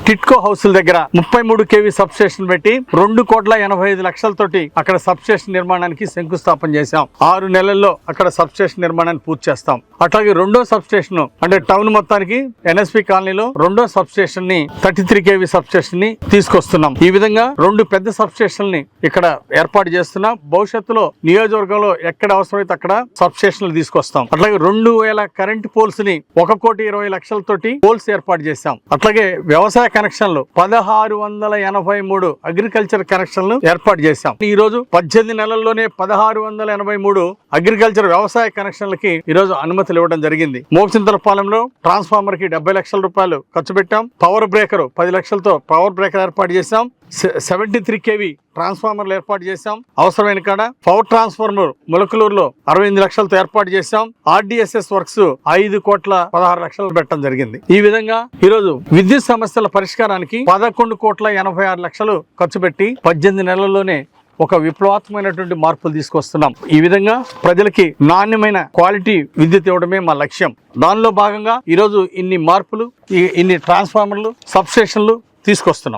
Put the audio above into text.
టిట్కో హౌస్ల దగ్గర 33 kV sub station పెట్టి 2,85,00,000తోటి అక్కడ సబ్ స్టేషన్ నిర్మాణానికి శంకుస్థాపన చేశాం. 6 నెలల్లో అక్కడ సబ్ స్టేషన్ నిర్మాణాన్ని పూర్తి చేస్తాం. అట్లాగే రెండో సబ్ స్టేషన్ అంటే టౌన్ మొత్తానికి ఎన్ఎస్పి కాలనీలో రెండో సబ్ స్టేషన్ ని 33 kV సబ్ స్టేషన్ ని తీసుకొస్తున్నాం. ఈ విధంగా 2 పెద్ద సబ్ స్టేషన్లని ఇక్కడ ఏర్పాటు చేస్తున్నాం. భవిష్యత్తులో నియోజకవర్గంలో ఎక్కడ అవసరమైతే అక్కడ సబ్ స్టేషన్లు తీసుకొస్తాం. అట్లాగే 2,000 కరెంట్ పోల్స్ ని 1,20,00,000తోటి పోల్స్ ఏర్పాటు చేశాం. అట్లాగే వ్యవసాయ కనెక్షన్లు 1,683 అగ్రికల్చర్ కనెక్షన్లు ఏర్పాటు చేశాం. ఈ రోజు 18 నెలల్లోనే 1,683 అగ్రికల్చర్ వ్యవసాయ కనెక్షన్లకి ఈ రోజు అనుమతులు ఇవ్వడం జరిగింది. మోక్షింతలపాలెంలో ట్రాన్స్ఫార్మర్ కి 70 లక్షల రూపాయలు ఖర్చు పెట్టాం. పవర్ బ్రేకర్ 10 లక్షలతో పవర్ బ్రేకర్ ఏర్పాటు చేశాం. 73 kV ట్రాన్స్ఫార్మర్లు ఏర్పాటు చేశాం. అవసరమైన కాడ పవర్ ట్రాన్స్ఫార్మర్ ములకలూరులో 68 లక్షలతో ఏర్పాటు చేశాం. RDSS వర్క్స్ 5,16,00,000 పెట్టడం జరిగింది. ఈ విధంగా ఈరోజు విద్యుత్ సమస్యల పరిష్కారానికి 11,86,00,000 ఖర్చు పెట్టి 18 నెలల్లోనే ఒక విప్లవాత్మకమైనటువంటి మార్పులు తీసుకొస్తున్నాం. ఈ విధంగా ప్రజలకి నాణ్యమైన క్వాలిటీ విద్యుత్ ఇవ్వడమే మా లక్ష్యం. దానిలో భాగంగా ఈరోజు ఇన్ని మార్పులు, ఇన్ని ట్రాన్స్ఫార్మర్లు, సబ్ స్టేషన్లు తీసుకొస్తున్నాం.